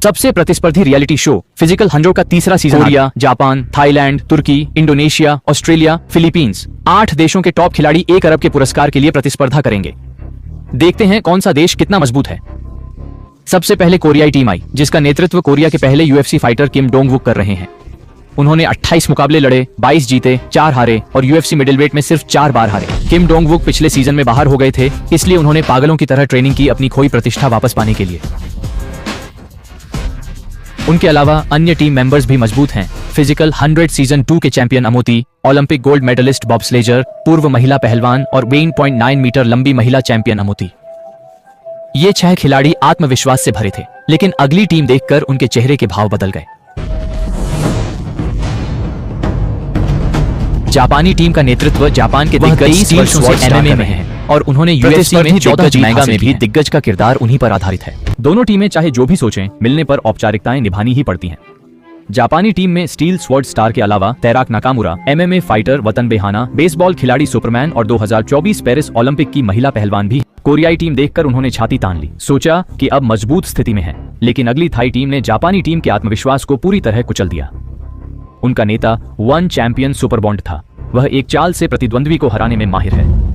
सबसे प्रतिस्पर्धी reality show physical 100 का तीसरा सीजन। कोरिया, जापान, थाईलैंड, तुर्की, इंडोनेशिया, ऑस्ट्रेलिया, फिलीपींस, 8 देशों के टॉप खिलाड़ी 1 अरब के पुरस्कार के लिए प्रतिस्पर्धा करेंगे। देखते हैं कौन सा देश कितना मजबूत है। सबसे पहले कोरियाई टीम आई, जिसका नेतृत्व कोरिया के पहले यूएफसी फाइटर किम डोंग-वुक कर रहे हैं। उन्होंने 28 मुकाबले लड़े, 22 जीते, 4 हारे और यूएफसी मिडिलवेट में सिर्फ 4 बार हारे। किम डोंग-वुक पिछले सीजन में बाहर हो गए थे, इसलिए उन्होंने पागलों की तरह ट्रेनिंग की अपनी खोई प्रतिष्ठा वापस पाने के लिए। उनके अलावा अन्य टीम मेंबर्स भी मजबूत हैं। फिजिकल 100 सीजन 2 के champion Amoti, Olympic gold medallist Bob स्लेजर, पूर्व महिला पहलवान और 20.9 मीटर लंबी महिला चैंपियन अमोती। ये 6 खिलाड़ी आत्मविश्वास से भरे थे, लेकिन अगली टीम देखकर उनके चेहरे के भाव बदल गए। जापानी टीम का नेतृत्व जापान के दिग्गज वर्षों से एमएमए में है और उन्होंने यूएफसी में 14 मेगा में भी दिग्गज का किरदार उन्हीं पर आधारित है। दोनों टीमें चाहे जो भी सोचें, मिलने पर औपचारिकताएं निभानी ही पड़ती हैं। जापानी टीम में स्टील स्वॉर्ड स्टार के अलावा तैराक नाकामुरा, एमएमए फाइटर वतन बेहाना, बेसबॉल खिलाड़ी सुपरमैन और 2024 पेरिस ओलंपिक की महिला पहलवान भी। कोरियाई टीम देखकर उन्होंने छाती तान ली, सोचा कि अब मजबूत स्थिति में है, लेकिन अगली थाई टीम ने जापानी टीम के आत्मविश्वास को पूरी तरह कुचल दिया। उनका नेता वन चैंपियन सुपरबॉन्ड था। वह एक चाल से प्रतिद्वंद्वी को हराने में माहिर है।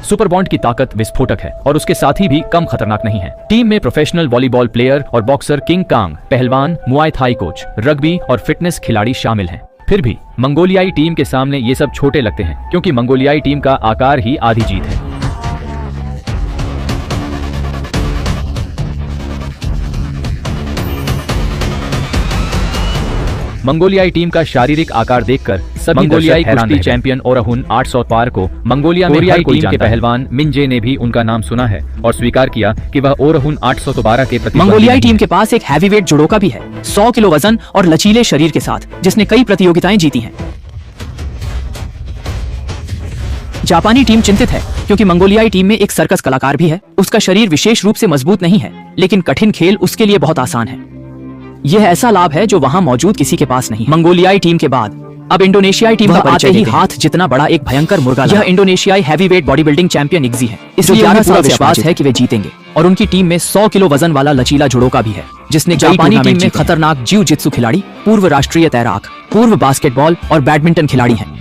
सुपरबॉन्ड की ताकत विस्फोटक है और उसके साथी भी कम खतरनाक नहीं है। टीम में प्रोफेशनल वॉलीबॉल प्लेयर और बॉक्सर किंग कांग, पहलवान, मुआय थाई कोच, रग्बी और फिटनेस खिलाड़ी शामिल हैं। फिर भी मंगोलियाई टीम के सामने ये सब छोटे लगते हैं, क्योंकि मंगोलियाई टीम का आकार ही आधी जीत है। मंगोलियाई टीम का शारीरिक आकार देखकर सभी मंगोलियाई कुश्ती चैंपियन ओरहुन 800 पार को मंगोलिया में हर कोई टीम के पहलवान मिनजे ने भी उनका नाम सुना है और स्वीकार किया कि वह ओरहुन 812 के प्रति। मंगोलियाई टीम के पास एक हैवीवेट जुडोका भी है, 100 किलो वजन और लचीले शरीर के साथ, जिसने कई प्रतियोगिताएं जीती हैं। जापानी टीम चिंतित है क्योंकि मंगोलियाई टीम में एक सर्कस कलाकार भी है। उसका शरीर विशेष रूप से मजबूत नहीं है, लेकिन कठिन खेल उसके लिए बहुत आसान है। यह ऐसा लाभ है जो वहां मौजूद किसी के पास नहीं। मंगोलियाई टीम के बाद अब इंडोनेशियाई टीम का आते ही हाथ जितना बड़ा एक भयंकर मुर्गा। यह इंडोनेशियाई हैवीवेट बॉडी बिल्डिंग चैंपियन इग्जी है, इसलिए उन्हें पूरा विश्वास है कि वे जीतेंगे। और उनकी टीम में 100 किलो वजन वाला लचीला जुडोका भी है, जिसने जापानी टीम में खतरनाक जिउ जित्सु खिलाड़ी, पूर्व राष्ट्रीय तैराक, पूर्व बास्केटबॉल और बैडमिंटन खिलाड़ी हैं।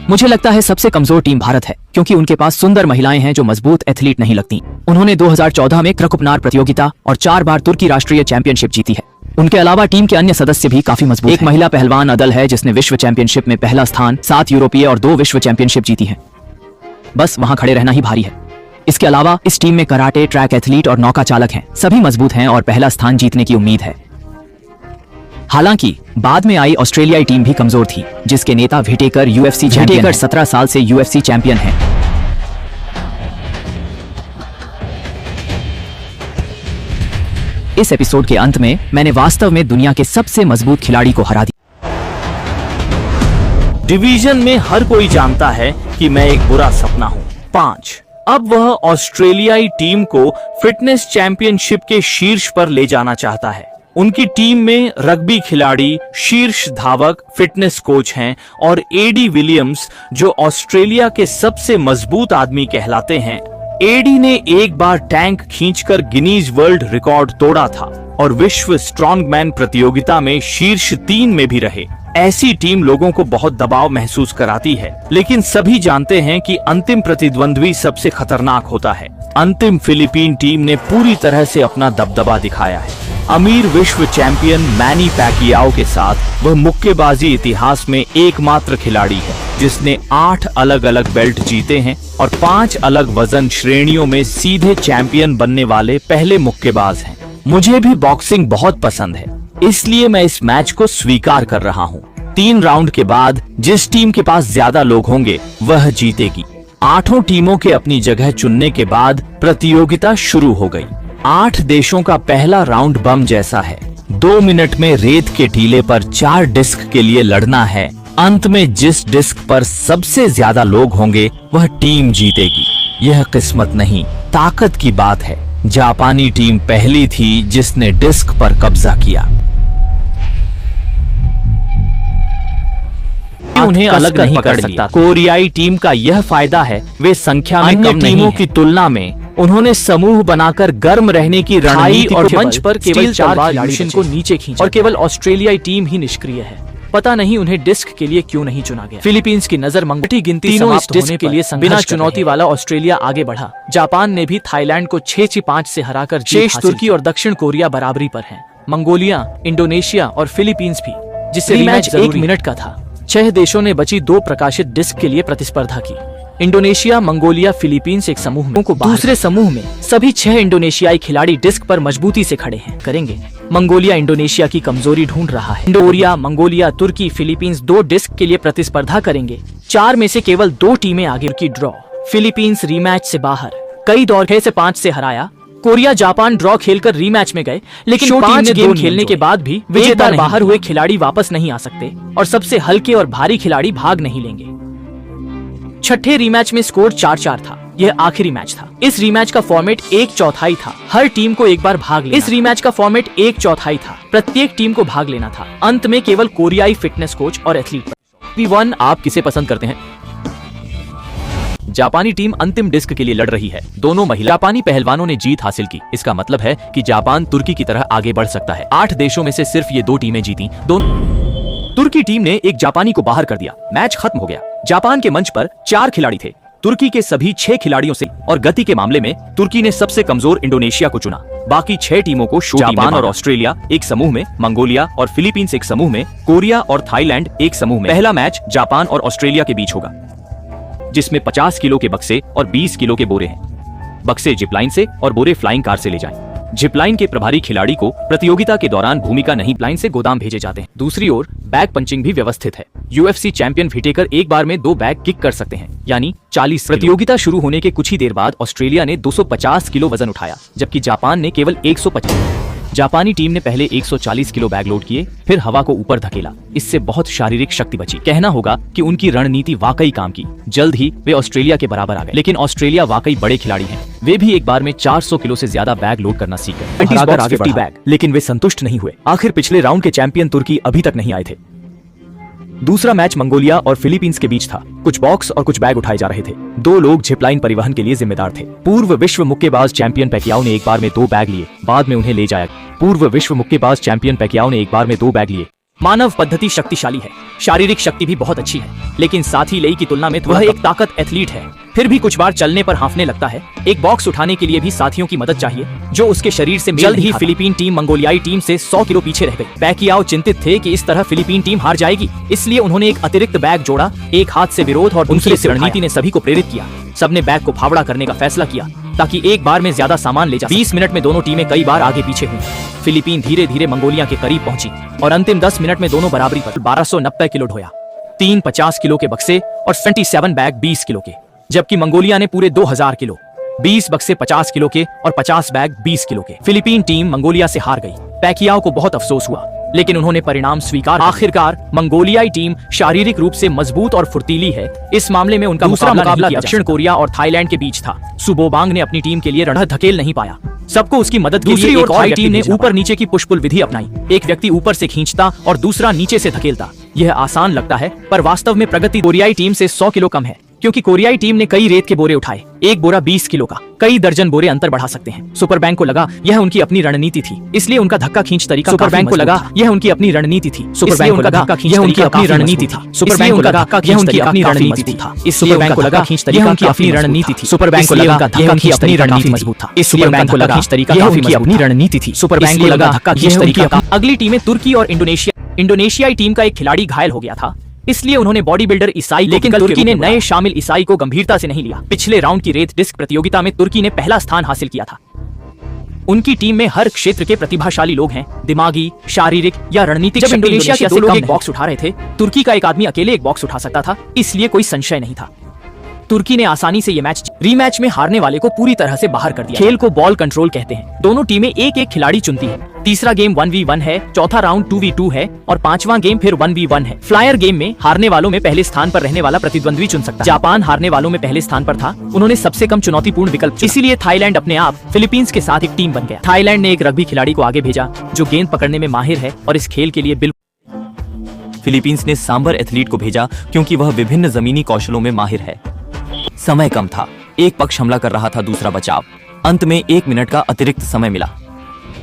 मुझे लगता है सबसे कमजोर टीम भारत है, क्योंकि उनके पास सुंदर महिलाएं हैं जो मजबूत एथलीट नहीं लगती। उन्होंने 2014 में क्रकुपनार प्रतियोगिता और 4 बार तुर्की राष्ट्रीय चैंपियनशिप जीती है। उनके अलावा टीम के अन्य सदस्य भी काफी मजबूत हैं। एक महिला पहलवान अदल है, जिसने विश्व चैंपियनशिप में पहला स्थान, 7 यूरोपीय और 2 विश्व चैंपियनशिप जीती है। बस वहां खड़े रहना ही भारी है। इसके अलावा इस टीम में कराटे, ट्रैक एथलीट और नौका चालक हैं। सभी मजबूत हैं और पहला स्थान जीतने की उम्मीद है। हालांकि बाद में आई ऑस्ट्रेलियाई टीम भी कमजोर थी, जिसके नेता विटेकर यूएफसी चैंपियन 17 साल से यूएफसी चैंपियन है। इस एपिसोड के अंत में मैंने वास्तव में दुनिया के सबसे मजबूत खिलाड़ी को हरा दिया। डिवीजन में हर कोई जानता है कि मैं एक बुरा सपना हूं। 5 अब वह ऑस्ट्रेलियाई टीम को फिटनेस चैंपियनशिप के शीर्ष पर ले जाना चाहता है। उनकी टीम में रग्बी खिलाड़ी, शीर्ष धावक, फिटनेस कोच हैं और एडी विलियम्स, जो ऑस्ट्रेलिया के सबसे मजबूत आदमी कहलाते हैं। एडी ने एक बार टैंक खींचकर गिनीज वर्ल्ड रिकॉर्ड तोड़ा था और विश्व स्ट्रॉन्गमैन प्रतियोगिता में शीर्ष 3 में भी रहे। ऐसी टीम लोगों को बहुत दबाव महसूस कराती है, लेकिन सभी जानते हैं कि अंतिम प्रतिद्वंद्वी सबसे खतरनाक होता है। अंतिम फिलीपीन टीम ने पूरी तरह से अपना दबदबा दिखाया है। अमीर विश्व चैंपियन मैनी पैकियाओ के साथ वह मुक्केबाजी इतिहास में एकमात्र खिलाड़ी है जिसने 8 अलग अलग बेल्ट जीते हैं और 5 अलग वजन श्रेणियों में सीधे चैंपियन बनने वाले पहले मुक्केबाज हैं। मुझे भी बॉक्सिंग बहुत पसंद है, इसलिए मैं इस मैच को स्वीकार कर रहा हूँ। 3 राउंड के बाद जिस टीम के पास ज्यादा लोग होंगे वह जीतेगी। 8 टीमों के अपनी जगह चुनने के बाद प्रतियोगिता शुरू हो गई। 8 देशों का पहला राउंड बम जैसा है। 2 मिनट में रेत के टीले पर 4 डिस्क के लिए लड़ना है। अंत में जिस डिस्क पर सबसे ज्यादा लोग होंगे वह टीम जीतेगी। यह किस्मत नहीं, ताकत की बात है। जापानी टीम पहली थी जिसने डिस्क पर कब्जा किया। उन्हें अलग नहीं कर सकता। कोरियाई टीम का यह फायदा है, वे संख्या में कम टीमों की तुलना में उन्होंने समूह बनाकर गर्म रहने की रणनीति और के मंच पर केवल 4 खिलाड़ी को नीचे खींचा और केवल ऑस्ट्रेलियाई टीम ही निष्क्रिय है। पता नहीं उन्हें डिस्क के लिए क्यों नहीं चुना गया। फिलीपींस की नजर मंगोटी गिनती तीनों समाप्त इस डिस्क होने के पर लिए संघर्ष बिना कर चुनौती रहे हैं। वाला ऑस्ट्रेलिया आगे बढ़ा। जापान ने भी थाईलैंड को 6-5 से हराकर शेष तुर्की और दक्षिण कोरिया बराबरी पर हैं। मंगोलिया, इंडोनेशिया और फिलीपींस भी, जिससे मैच 1 मिनट का था। 6 देशों ने बची 2 प्रकाशित डिस्क के लिए प्रतिस्पर्धा की। इंडोनेशिया, मंगोलिया, फिलीपींस एक समूह में, दूसरे समूह में सभी 6 इंडोनेशियाई खिलाड़ी डिस्क पर मजबूती से खड़े हैं। करेंगे मंगोलिया इंडोनेशिया की कमजोरी ढूंढ रहा है। कोरिया, मंगोलिया, तुर्की, फिलीपींस 2 डिस्क के लिए प्रतिस्पर्धा करेंगे। 4 में से केवल 2 टीमें आगे की ड्रॉ। फिलीपींस रीमैच से बाहर, कई दौर 6 से 5 से हराया। कोरिया, जापान ड्रॉ खेलकर रीमैच में गए, लेकिन 5 गेम खेलने के बाद भी विजेता बाहर हुए खिलाड़ी वापस नहीं आ सकते और सबसे हल्के और भारी खिलाड़ी भाग नहीं लेंगे। छठे रीमैच में स्कोर 4-4 था। यह आखिरी मैच था। इस रीमैच का फॉर्मेट 1/4 था। हर टीम को एक बार भाग लेना। इस रीमैच का फॉर्मेट 1/4 था। प्रत्येक टीम को भाग लेना था। अंत में केवल कोरियाई फिटनेस कोच और एथलीट। P1 आप किसे पसंद करते हैं? जापानी टीम अंतिम डिस्क के लिए लड़ रही है। दोनों महिला जापानी पहलवानों ने जीत हासिल की। इसका मतलब है कि जापान तुर्की की तरह आगे बढ़ सकता है। 8 देशों में से सिर्फ ये 2 टीमें जीती। तुर्की टीम ने एक जापानी को बाहर कर दिया। मैच खत्म हो गया। जापान के मंच पर 4 खिलाड़ी थे। तुर्की के सभी 6 खिलाड़ियों से और गति के मामले में तुर्की ने सबसे कमजोर इंडोनेशिया को चुना। बाकी 6 टीमों को जापान और ऑस्ट्रेलिया एक समूह में, मंगोलिया और फिलीपींस एक समूह में, कोरिया और थाईलैंड एक समूह में। पहला मैच जापान और ऑस्ट्रेलिया के बीच होगा, जिसमें 50 किलो के बक्से और 20 किलो के बोरे हैं। बक्से जिपलाइन से और बोरे फ्लाइंग कार से ले जाएं। जिपलाइन के प्रभारी खिलाड़ी को प्रतियोगिता के दौरान भूमिका नहीं, लाइन से गोदाम भेजे जाते हैं। दूसरी ओर बैग पंचिंग भी व्यवस्थित है। UFC चैंपियन विटेकर एक बार में 2 बैग किक कर सकते हैं, यानी 40 किलो। प्रतियोगिता शुरू होने के कुछ ही देर बाद ऑस्ट्रेलिया ने 250 किलो वजन उठाया, जबकि जापान ने केवल 150। जापानी टीम ने पहले 140 किलो बैग लोड किए, फिर हवा को ऊपर धकेला। इससे बहुत शारीरिक शक्ति बची। कहना होगा कि उनकी रणनीति वाकई काम की। जल्द ही वे ऑस्ट्रेलिया के बराबर आ गए। लेकिन ऑस्ट्रेलिया वाकई बड़े खिलाड़ी हैं। वे भी एक बार में 400 किलो से ज्यादा बैग लोड करना सीख गए। 50 बैग, लेकिन वे संतुष्ट नहीं हुए। आखिर पिछले राउंड के चैंपियन तुर्की अभी तक नहीं आए थे। दूसरा मैच मंगोलिया और फिलीपींस के बीच था। कुछ बॉक्स और कुछ बैग उठाए जा रहे थे। 2 लोग जिपलाइन परिवहन के लिए जिम्मेदार थे। पूर्व विश्व मुक्केबाज चैंपियन पैकियाओ ने एक बार में 2 बैग लिए, बाद में उन्हें ले जाया। पूर्व विश्व मुक्केबाज चैंपियन पैकियाओ ने एक बार में 2 बैग लिए। मानव पद्धति शक्तिशाली है, शारीरिक शक्ति भी बहुत अच्छी है, लेकिन साथ ही लेई की तुलना में वह एक ताकत एथलीट है। फिर भी कुछ बार चलने पर हांफने लगता है। एक बॉक्स उठाने के लिए भी साथियों की मदद चाहिए, जो उसके शरीर से जल्द ही फिलीपीन टीम मंगोलियाई टीम से 100 किलो पीछे रह गई। पैकियाओ चिंतित थे कि इस तरह फिलीपीन टीम हार जाएगी, इसलिए उन्होंने एक अतिरिक्त बैग जोड़ा। एक हाथ से विरोध और दूसरे से रणनीति ने सभी को प्रेरित किया। सबने बैग को फावड़ा करने का फैसला किया ताकि एक बार में ज्यादा सामान ले जा। 20 मिनट में दोनों टीमें कई बार आगे पीछे हुई। फिलीपीन धीरे धीरे मंगोलिया के करीब पहुंची और अंतिम 10 मिनट में दोनों बराबरी पर 1290 किलो ढोया। 3 50 किलो के बक्से और 27 बैग 20 किलो के, जबकि मंगोलिया ने पूरे 2000 किलो, 20 बक्से 50 किलो के और 50 बैग 20 किलो के। फिलीपीन टीम मंगोलिया से हार गई। पैकियाओ को बहुत अफसोस हुआ, लेकिन उन्होंने परिणाम स्वीकार। आखिरकार मंगोलियाई टीम शारीरिक रूप से मजबूत और फुर्तीली है। इस मामले में उनका दूसरा मुकाबला दक्षिण कोरिया और थाईलैंड के बीच था। सुबोबांग ने अपनी टीम के लिए रणनीति धकेल नहीं पाया। सबको उसकी मदद के लिए एक और टीम ने ऊपर नीचे की पुश पुल विधि अपनाई। एक व्यक्ति ऊपर से खींचता और दूसरा नीचे से धकेलता। यह आसान लगता है, पर वास्तव में प्रगति कोरियाई टीम से 100 किलो कम है, क्योंकि कोरियाई टीम ने कई रेत के बोरे उठाए। एक बोरा 20 किलो का, कई दर्जन बोरे अंतर बढ़ा सकते हैं। सुपर बैंक को लगा यह उनकी अपनी रणनीति थी, इसलिए उनका धक्का खींच तरीका। सुपर बैंक को लगा यह उनकी अपनी रणनीति थी। सुपर बैंक को लगा यह उनकी अपनी रणनीति थी। सुपर बैंक को लगा यह उनकी अपनी रणनीति था। इसलिए बैंक को लगा यह उनकी अपनी रणनीति थी। सुपर बैंक को लगा यह उनकी अपनी रणनीति मजबूत था। इसलिए बैंक को लगा यह उनकी अपनी रणनीति थी। सुपर बैंक को लगा धक्का खींच तरीका। अगली टीमें तुर्की और इंडोनेशियाई टीम का एक खिलाड़ी घायल हो गया था, इसलिए उन्होंने बॉडी बिल्डर ईसाई, लेकिन तुर्की ने नए शामिल ईसाई को गंभीरता से नहीं लिया। पिछले राउंड की रेत डिस्क प्रतियोगिता में तुर्की ने पहला स्थान हासिल किया था। उनकी टीम में हर क्षेत्र के प्रतिभाशाली लोग हैं, दिमागी, शारीरिक या रणनीतिक। जब इंडोनेशिया के 2 लोग एक बॉक्स उठा रहे थे, तुर्की का एक आदमी अकेले एक बॉक्स उठा सकता था, इसलिए कोई संशय नहीं था। तुर्की ने आसानी से यह मैच रीमैच में हारने वाले को पूरी तरह से बाहर कर दिया। खेल को बॉल कंट्रोल कहते हैं। दोनों टीमें एक एक खिलाड़ी चुनती हैं। तीसरा गेम 1v1 है, चौथा राउंड 2v2 है और 5वां गेम फिर 1v1 है। फ्लायर गेम में हारने वालों में पहले स्थान पर रहने वाला प्रतिद्वंद्वी चुन सकता है। जापान हारने वालों में पहले स्थान पर था, उन्होंने सबसे कम चुनौतीपूर्ण विकल्प चुना। इसीलिए थाईलैंड अपने आप फिलीपींस के साथ एक टीम बन गया। थाईलैंड ने एक रग्बी खिलाड़ी को आगे भेजा जो गेंद पकड़ने में माहिर है और इस खेल के लिए बिल्कुल फिलीपींस ने सांबर एथलीट को भेजा क्योंकि वह विभिन्न जमीनी कौशलों में माहिर है। समय कम था, एक पक्ष हमला कर रहा था, दूसरा बचाव। अंत में 1 मिनट का अतिरिक्त समय मिला।